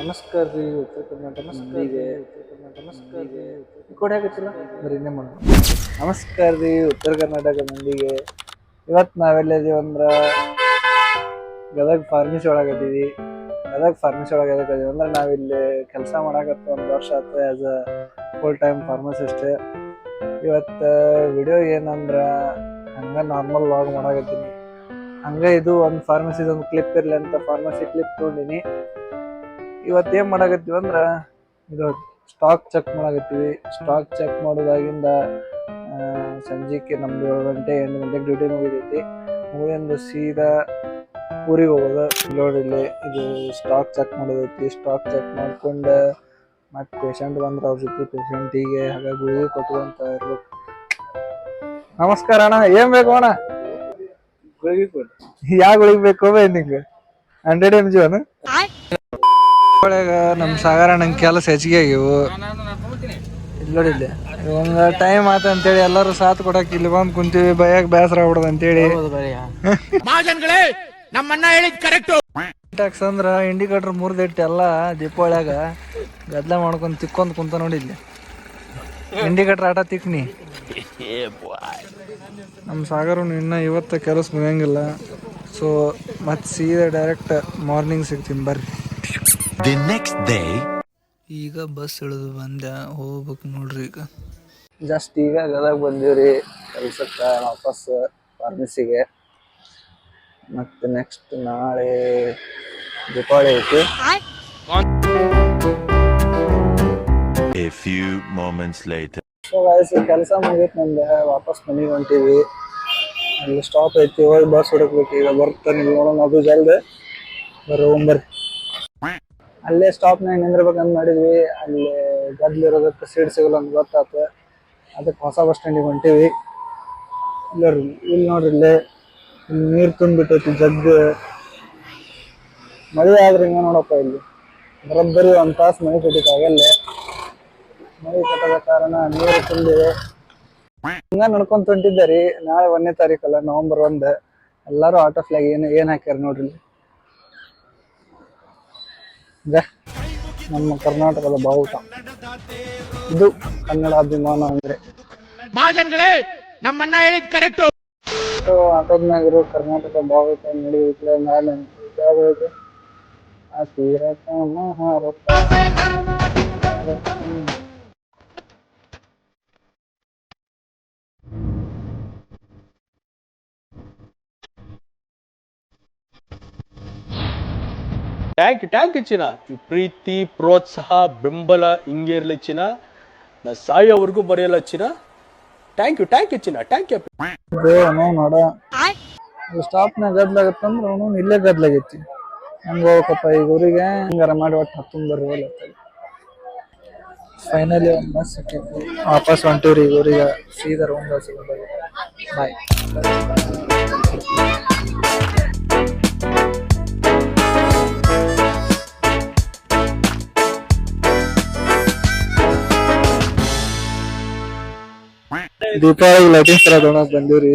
ನಮಸ್ಕಾರ ರೀ ಉತ್ತರ ಕರ್ನಾಟಕ ಮಂದಿಗೆ ಕೊಡಿ ಆಗತ್ತಿಲ್ಲ ಬರೀ ಇನ್ನೇ ಮಾಡೋಣ. ನಮಸ್ಕಾರ ರೀ ಉತ್ತರ ಕರ್ನಾಟಕ ಮಂದಿಗೆ. ಇವತ್ತು ನಾವೆಲ್ಲಿದ್ದೀವಿ ಅಂದ್ರೆ ಗದಗ ಫಾರ್ಮಸಿ ಒಳಗದೀವಿ. ಗದಗ ಫಾರ್ಮಸಿ ಒಳಗೆ ಎದಕ್ಕದೀವಿ ಅಂದ್ರೆ ನಾವಿಲ್ಲಿ ಕೆಲಸ ಮಾಡಾಕತ್ತ 1 ವರ್ಷ ಆಯ್ತು as a full time pharmacist. ಇವತ್ತು ವಿಡಿಯೋ ಏನಂದ್ರೆ ಹಂಗೆ ನಾರ್ಮಲ್ ವ್ಲಾಗ್ ಮಾಡಾಕತ್ತೀನಿ. ಹಂಗೆ ಇದು ಒಂದು ಫಾರ್ಮಸಿದು ಒಂದು ಕ್ಲಿಪ್ ಇರಲಿ ಅಂತ ಫಾರ್ಮಸಿ ಕ್ಲಿಪ್ ತೊಗೊಂಡಿನಿ. ಇವತ್ತು ಏನು ಮಾಡಾಕತ್ತೀವಿ ಅಂದ್ರೆ ಇದು ಸ್ಟಾಕ್ ಚೆಕ್ ಮಾಡಾಕತ್ತೀವಿ. ಸ್ಟಾಕ್ ಚೆಕ್ ಮಾಡೋದಾಗಿಂದ ಸಂಜೆಗೆ ನಮ್ದು 7 ಗಂಟೆ 8 ಗಂಟೆಗೆ ಡ್ಯೂಟಿ ಮುಗಿದೈತಿ. ಮುಗಿದಿಂದ ಸೀದಾ ಊರಿಗೆ ಹೋಗೋದು. ನೋಡಿಲ್ಲಿ ಇದು ಸ್ಟಾಕ್ ಚೆಕ್ ಮಾಡೋದೈತಿ. ಸ್ಟಾಕ್ ಚೆಕ್ ಮಾಡ್ಕೊಂಡು ಮತ್ತು ಪೇಷಂಟ್ ಬಂದ್ರೆ ಅವ್ರ ಜೊತೆ ಪೇಷಂಟಿಗೆ ಹಾಗೆ ಗುಳಿಗೆ ಕೊಟ್ಕೊಂತ ಇರ್ಬೇಕು. ನಮಸ್ಕಾರ ಅಣ್ಣ, ಏನ್ ಬೇಕು ಅಣ್ಣ? ಗುಳಿಗೆ ಕೊಡಿ. ಯಾವ ಗುಳಿಗೆ ಬೇಕು ನಿಂಗೆ? 100 mg ಅಣ್ಣ. ಒಳಗ ನಮ್ಮ ಸಾಗರ ನಂಗೆ ಕೆಲಸ ಹೆಚ್ಚಿಗೆ ಆಗಿವು. ನೋಡಿಲ್ಲ ಒಂದು ಟೈಮ್ ಆತ ಅಂತೇಳಿ ಎಲ್ಲರೂ ಸಾಥ್ ಕೊಡಕ್ಕೆ ಇಲ್ಲಿ ಬಂದು ಕುಂತೀವಿ. ಬೈಯಾಗ ಬೇಸರ ಆಗ್ಬಿಡೋದು ಅಂತೇಳಿ ಟ್ಯಾಕ್ಸ್ ಅಂದ್ರೆ ಇಂಡಿಕೇಟರ್ ಮುರಿದಿಟ್ಟು ಎಲ್ಲ ದೀಪಾವಳಿಯಾಗ ಗದ್ಲ ಮಾಡ್ಕೊಂಡು ತಿಕ್ಕೊಂಡ್ ಕುಂತ ನೋಡಿಲ್ಲ. ಇಂಡಿಕೇಟರ್ ಆಟ ತಿಕ್ನಿ. ನಮ್ಮ ಸಾಗರ ಇನ್ನು ಇವತ್ತು ಕೆಲಸ ಮುಗಿಯಂಗಿಲ್ಲ. ಸೊ ಮತ್ತೆ ಸೀದಾ ಡೈರೆಕ್ಟ್ ಮಾರ್ನಿಂಗ್ ಸಿಗ್ತೀನಿ ಬರ್ರಿ. The next day ಈಗ ಬಸ್ ಇಳಿದು ಬಂದೆ, ಹೋಗ್ಬೇಕು ನೋಡ್ರಿ. ಈಗ ಜಸ್ಟ್ ಈಗ ಗದಗ ಬಂದೀವ್ರಿ ಕೆಲ್ಸಕ್ಕೆ ವಾಪಸ್ ಫಾರ್ಮಸಿಗೆ. ಮತ್ತು ನೆಕ್ಸ್ಟ್ ನಾಳೆ ದೀಪಾವಳಿ ಐತಿ. a few moments later so guys ಕೆಲಸ ಮುಗೀತು ನಮ್ದು. ವಾಪಸ್ ಮನೆಗೆ ಹೊಂಟೀವಿ. ಅಲ್ಲಿ ಸ್ಟಾಪ್ ಐತಿ, ಹೋಗಿ ಬಸ್ ಹುಡುಕ್ಬೇಕು. ಈಗ ಬರ್ತಾನೆ ನೋಡೋಣ, ಅದು ಜಲ್ದಿ ಬರ್ರಿ. ಅಲ್ಲೇ ಸ್ಟಾಪ್ನಾಗ ನಿಂದಿರ್ಬೇಕಂತ ಮಾಡಿದ್ವಿ. ಅಲ್ಲಿ ಗದ್ಲಿರೋದಕ್ಕೆ ಸೀಟ್ ಸಿಗಲ್ಲ ಅಂತ ಗೊತ್ತಾಯ್ತು. ಅದಕ್ಕೆ ಹೊಸ ಬಸ್ ಸ್ಟ್ಯಾಂಡಿಗೆ ಹೊಂಟೀವಿ. ಇಲ್ಲಿ ನೋಡ್ರಿ, ಇಲ್ಲಿ ನೀರು ತುಂಬಿಟ್ಟೈತಿ ಜಗ್ಗು. ಮಳೆ ಆದ್ರೆ ಹಿಂಗೆ ನೋಡಪ್ಪ. ಇಲ್ಲಿ ಬರೋಬ್ಬರಿ 1 ತಾಸು ಮಳೆ ಕಟ್ಟಿತ್ತು. ಆಗಲ್ಲೇ ಮಳೆ ಕಟ್ಟದ ಕಾರಣ ನೀರು ತುಂಬಿದೆ. ಹಿಂಗ ನಡ್ಕೊಂತ ಹೊಂಟಿದ್ದಾರಿ. ನಾಳೆ 1ನೇ ತಾರೀಕಲ್ಲ, ನವೆಂಬರ್ 1. ಎಲ್ಲರೂ ಆಟೋ ಫ್ಲಾಗ್ ಏನು ಹಾಕ್ಯಾರ ನೋಡ್ರಿ. ನಮ್ಮ ಕರ್ನಾಟಕದ ಬಾವುಟ ಇದು. ಕನ್ನಡ ಅಭಿಮಾನ ಅಂದ್ರೆ ಆಟೋದ್ನಾಗಿರೋ ಕರ್ನಾಟಕ ಬಾವುಟ ನಡೆಯುತ್ತೆ. ನಾಳೆ ಟ್ಯಾಂಕ್ ಚಿನ್ನ. ಪ್ರೀತಿ, ಪ್ರೋತ್ಸಾಹ, ಬೆಂಬಲ ಹಿಂಗೆ ಇರಲಿ ಚಿನ್ನ. ನಾ ಸಾಯೋವರೆಗೂ ಬರೆಯಲ್ಲ ಚಿನ್ನ. ಥ್ಯಾಂಕ್ ಯು ಚಿನ್ನ. Thank you. ನೋಡ ಸ್ಟಾಪ್ನಾಗ ಗದ್ಲಾಗತ್ತಂದ್ರೆ ಅವನು ಇಲ್ಲೇ ಗದ್ಲಾಗೈತಿ. ಹಂಗ ಹೋಗಪ್ಪ ಈಗ ಊರಿಗೆ. ಹಂಗಾರ ಮಾಡಿ ಒಟ್ಟು 19 ಫೈನಲಿ ಒಂದು ಬಸ್ ಸಿಕ್ಕೈತಿ. ವಾಪಸ್ ಹೊಂಟೀವ್ರಿ ಈಗ ಊರಿಗೆ. ಸೀದಾ ರೂಮ್ ಬಾಯ್. ದೀಪಾವಳಿಗೆ ಲೈಟಿಂಗ್ಸ್ ಎಲ್ಲ ತೊಗೊಳಕ್ ಬಂದೀವ್ರಿ.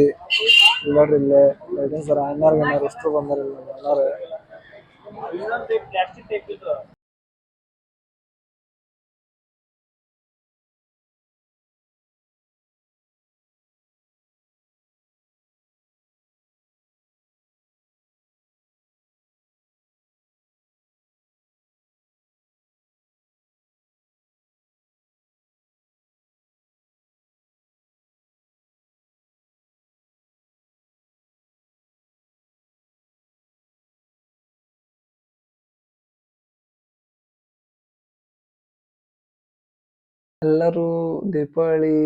ನೋಡ್ರಿ ಇಲ್ಲೇ ಲೈಟಿಂಗ್ಸ್ ಅಣ್ಣಾರು ಎಷ್ಟು ಬಂದಾರಿಲ್ಲ ಅಣ್ಣಾರು. ಎಲ್ಲರೂ ದೀಪಾವಳಿ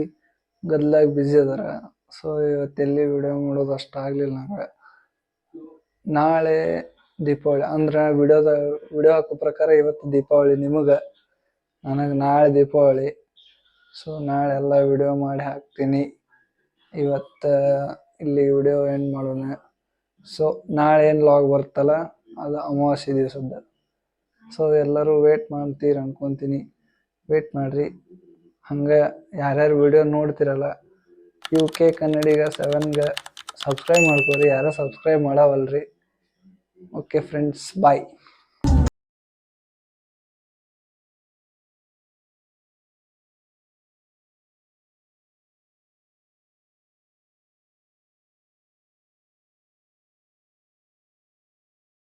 ಗದ್ಲಾಗಿ ಬ್ಯುಸಿ ಅದಾರ. ಸೊ ಇವತ್ತೆಲ್ಲಿ ವಿಡಿಯೋ ಮಾಡೋದು ಅಷ್ಟು ಆಗ್ಲಿಲ್ಲ ನಂಗೆ. ನಾಳೆ ದೀಪಾವಳಿ ಅಂದ್ರೆ ವಿಡಿಯೋ ಹಾಕೋ ಪ್ರಕಾರ ಇವತ್ತು ದೀಪಾವಳಿ ನಿಮಗೆ, ನನಗೆ ನಾಳೆ ದೀಪಾವಳಿ. ಸೊ ನಾಳೆ ಎಲ್ಲ ವಿಡಿಯೋ ಮಾಡಿ ಹಾಕ್ತೀನಿ. ಇವತ್ತು ಇಲ್ಲಿ ವಿಡಿಯೋ ಎಂಡ್ ಮಾಡೋಣ. ಸೊ ನಾಳೆ ಏನು ಲಾಗ್ ಬರ್ತಲ್ಲ ಅದು ಅಮಾವಾಸ್ಯೆ ದಿವಸದ್ದು. ಸೊ ಎಲ್ಲರೂ ವೇಟ್ ಮಾಡ್ತೀರಿ ಅನ್ಕೊತೀನಿ. ವೇಟ್ ಮಾಡಿರಿ. ಹಂಗೆ ಯಾರ್ಯಾರು ವಿಡಿಯೋ ನೋಡ್ತಿರಲ್ಲ UK ಕನ್ನಡಿಗ 7ಗೆ ಸಬ್ಸ್ಕ್ರೈಬ್ ಮಾಡ್ಕೊರಿ. ಯಾರೋ ಸಬ್ಸ್ಕ್ರೈಬ್ ಮಾಡವಲ್ರಿ. ಓಕೆ ಫ್ರೆಂಡ್ಸ್, ಬಾಯ್.